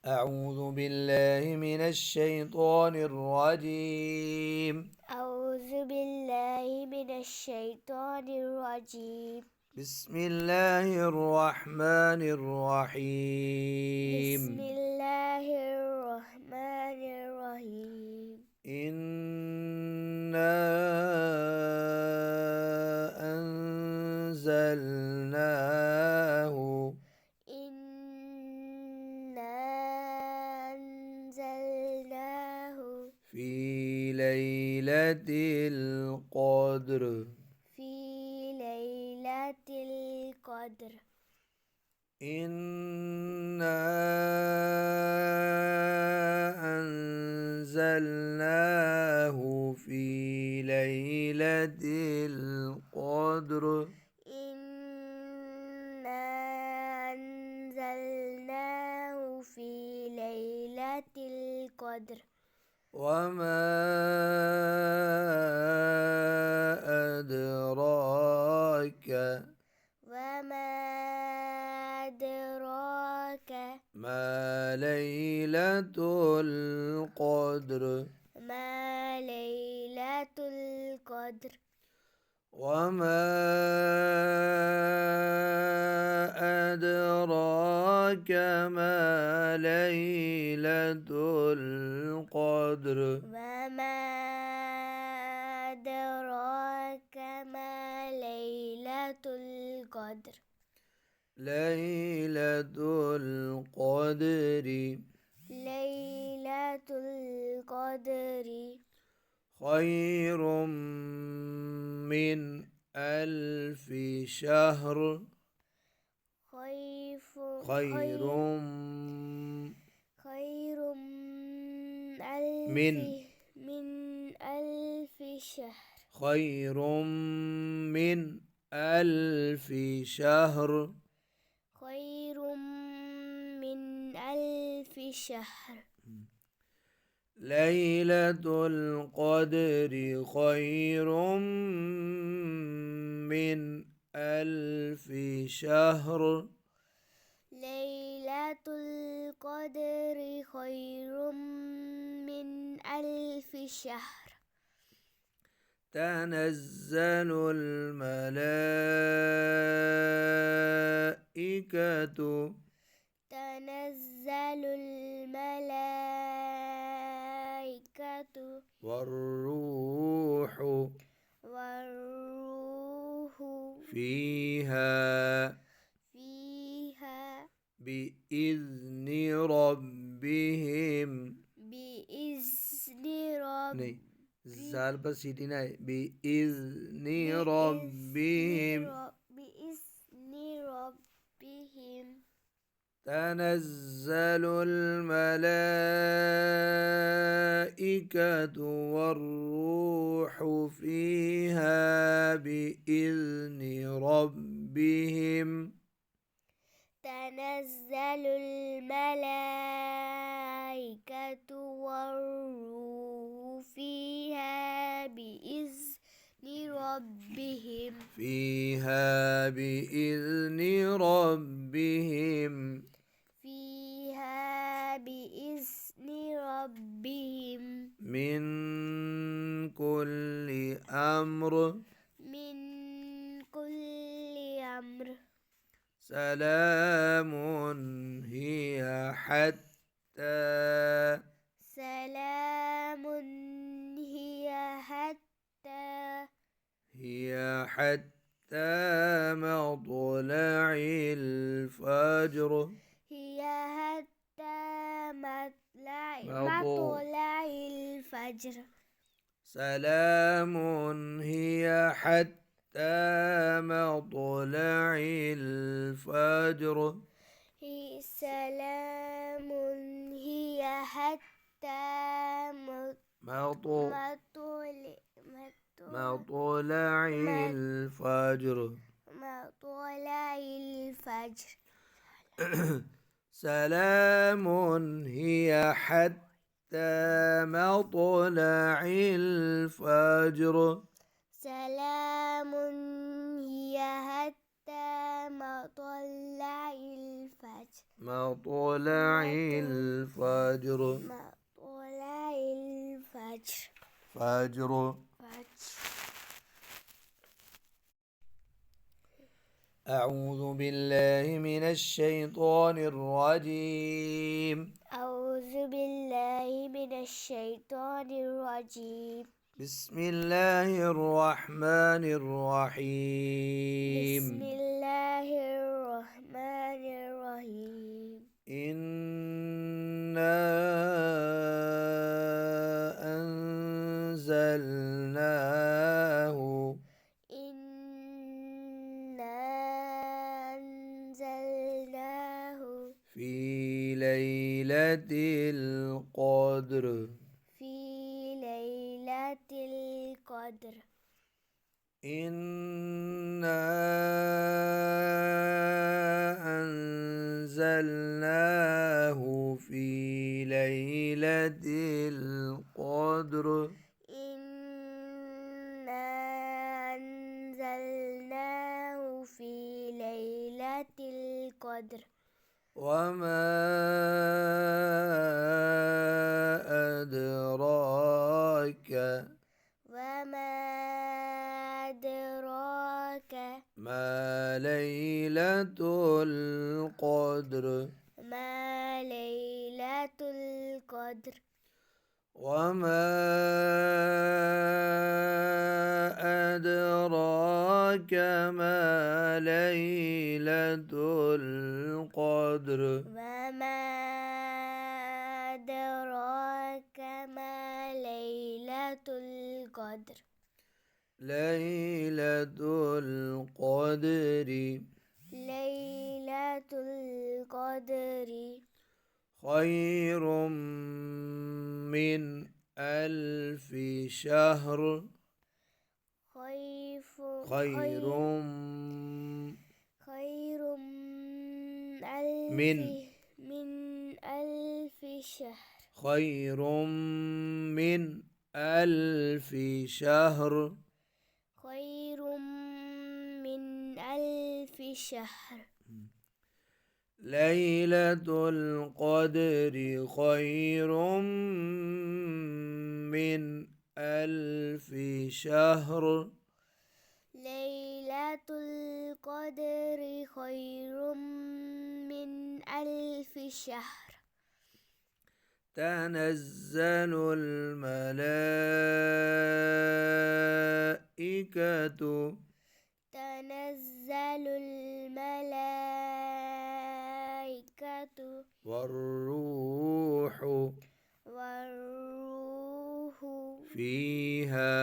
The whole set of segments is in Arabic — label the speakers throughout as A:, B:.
A: أعوذ بالله من الشيطان الرجيم.
B: أعوذ بالله من الشيطان الرجيم.
A: بسم الله الرحمن الرحيم.
B: بسم الله الرحمن الرحيم.
A: إنا أنزلناه
B: إنا أنزلناه
A: في ليلة القدر.
B: في ليلة القدر.
A: إنا أنزلناه في ليلة القدر.
B: إنا أنزلناه في ليلة القدر.
A: وما أدراك ما ليلة القدر.
B: ما ليلة القدر.
A: وما أدراك ما ليلة القدر.
B: وما أدراك ما ليلة القدر.
A: ليلة القدر.
B: ليلة القدر
A: خير من ألف شهر. خير
B: من ألف شهر.
A: خير من ألف شهر.
B: خير من ألف شهر.
A: ليلة القدر خير من ألف شهر.
B: ليلة القدر خير من ألف شهر.
A: تنزل الملائكة والروح فيها بإذن ربهم. زال पर सीटी ना है. بإذن ربهم. تنزل الملائكة والروح فيها بإذن ربهم.
B: تنزل الملائكة والروح فيها بإذن ربهم.
A: من كل أمر. سلام هي حتى مطلع الفجر. سلام هي حتى مطلع الفجر.
B: سلام هي حتى
A: مطلع الفجر. سلام هي حتى مطلع الفجر.
B: سلام هي حتى مطلع الفجر
A: مطلع الفجر
B: مطلع الفجر
A: فجر. أعوذ بالله من الشيطان الرجيم.
B: أعوذ بالله من الشيطان الرجيم.
A: بسم الله الرحمن الرحيم.
B: بسم الله الرحمن الرحيم.
A: إنا أنزلناه في ليلة القدر
B: في ليلة القدر.
A: إنا أنزلناه في ليلة القدر.
B: إنا أنزلناه في ليلة القدر.
A: وما أدراك ما ليلة القدر.
B: ما ليلة القدر.
A: وما أدراك ما ليلة القدر.
B: وما أدراك ما ليلة القدر.
A: ليلة القدر.
B: ليلة القدر
A: خير من ألف شهر. خير
B: من ألف شهر.
A: خير من ألف شهر.
B: خير من ألف شهر.
A: ليلة القدر خير من ألف شهر.
B: ليلة القدر خير من ألف شهر.
A: تنزل الملائكة والروح فيها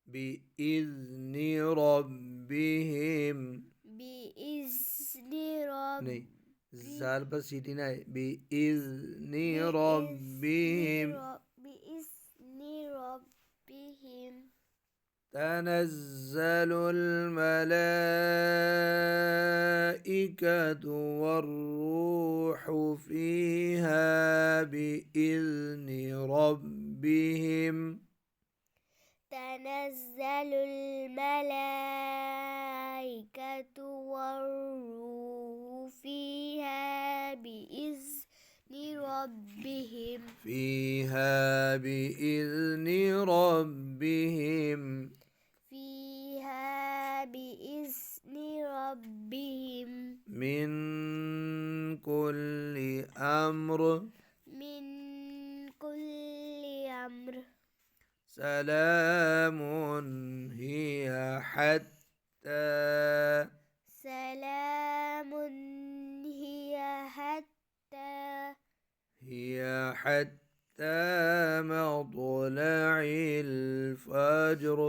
A: بإذن ربهم. زال پر سیٹی نہ ہے. بإذن ربهم. تنزل الملائكة والروح فيها بإذن ربهم.
B: تنزل الملائكة والروح فيها بإذن ربهم.
A: من كل أمر. سلام هي حتى مطلع الفجر.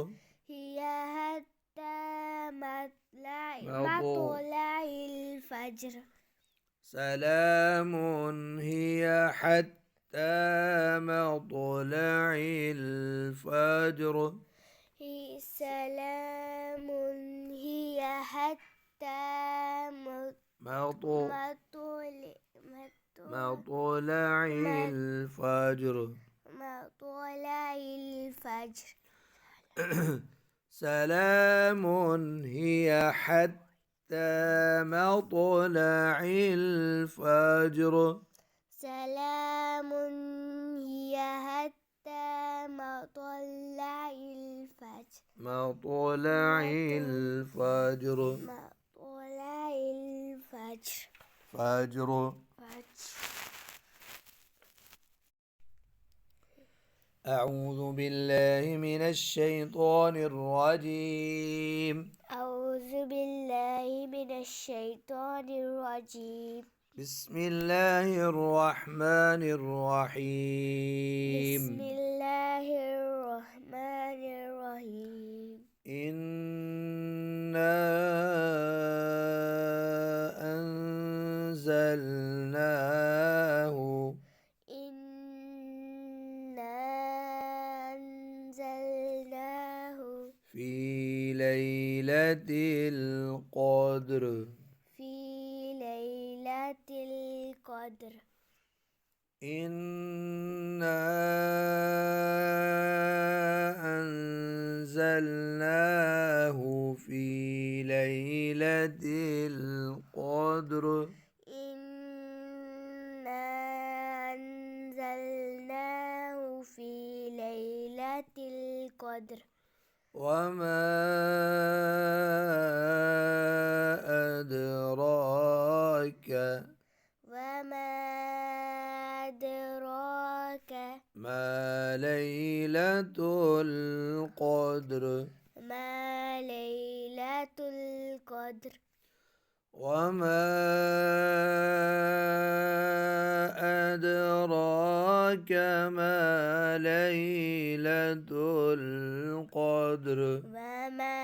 A: سلام هي حتى مطلع الفجر.
B: سلام هي حتى
A: مطلع الفجر. سلام هي حتى مطلع الفجر.
B: سلام هي حتى مطلع الفجر.
A: مطلع الفجر.
B: مطلع الفجر.
A: فجر. أعوذ بالله من الشيطان الرجيم.
B: أعوذ بالله من الشيطان الرجيم.
A: بسم الله الرحمن الرحيم.
B: بسم الله الرحمن الرحيم.
A: إنا أنزلناه.
B: إنا أنزلناه
A: في ليلة القدر.
B: في ليلة القدر.
A: إنا أنزلناه في ليلة القدر.
B: إنا أنزلناه في ليلة القدر.
A: وما أدراك.
B: وما أدراك
A: ما ليلة القدر.
B: ما ليلة القدر.
A: وما أدراك ما ليلة القدر.
B: وما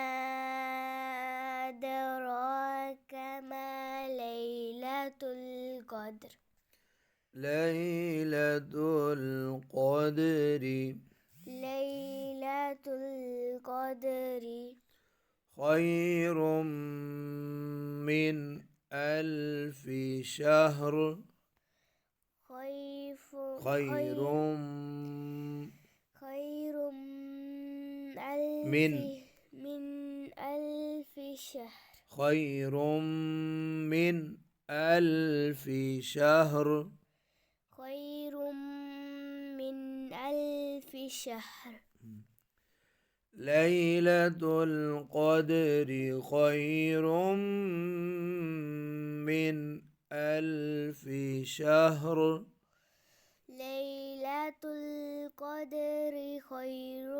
B: أدراك ما ليلة القدر.
A: ليلة القدر.
B: ليلة القدر
A: خير من ألف شهر. خير
B: من ألف شهر.
A: خير من ألف شهر.
B: خير من ألف شهر.
A: ليلة القدر خير من ألف شهر.
B: ليلة القدر خير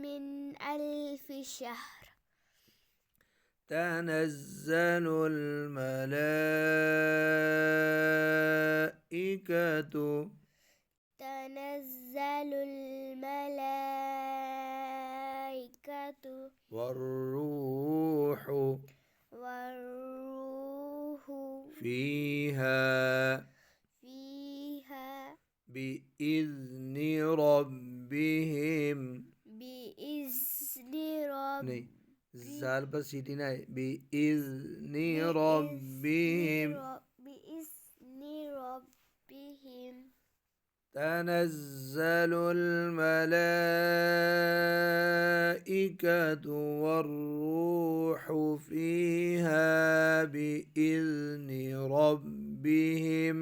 B: من ألف شهر.
A: تنزل الملائكة.
B: تنزل الملائكة
A: والروح. فيها بإذن ربهم. زال بس سيتي ناي. بإذن ربهم.
B: بإذن ربهم.
A: تنزل الملائكة والروح فيها بإذن ربهم.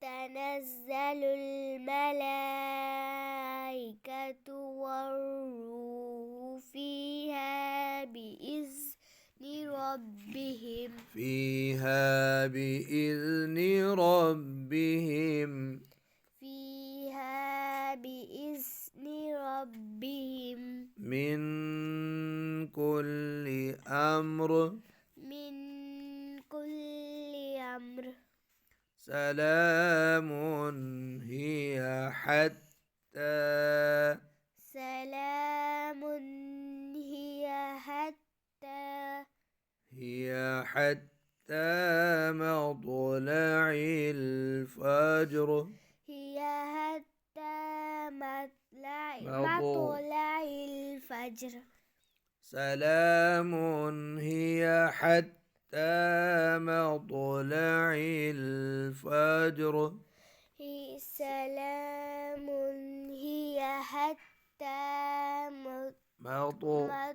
B: تنزل الملائكة والروح فيها بإذن ربهم.
A: فيها بإذن ربهم.
B: فيها بإذن ربهم.
A: من كل أمر.
B: من كل أمر.
A: سلام هي حتى.
B: سلام هي
A: حتى مطلع الفجر.
B: هي حتى مطلع الفجر.
A: سلام هي حتى مطلع الفجر.
B: سلام هي حتى
A: مطلع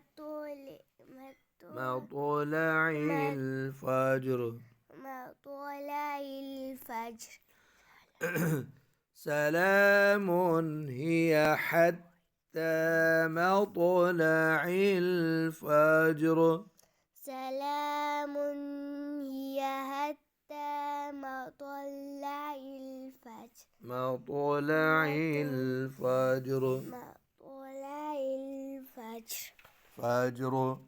A: الفجر.
B: مطلع الفجر.
A: سلام هي حتى مطلع الفجر.
B: سلام هي حتى مطلع الفجر.
A: مطلع الفجر.
B: مطلع الفجر.
A: فجر.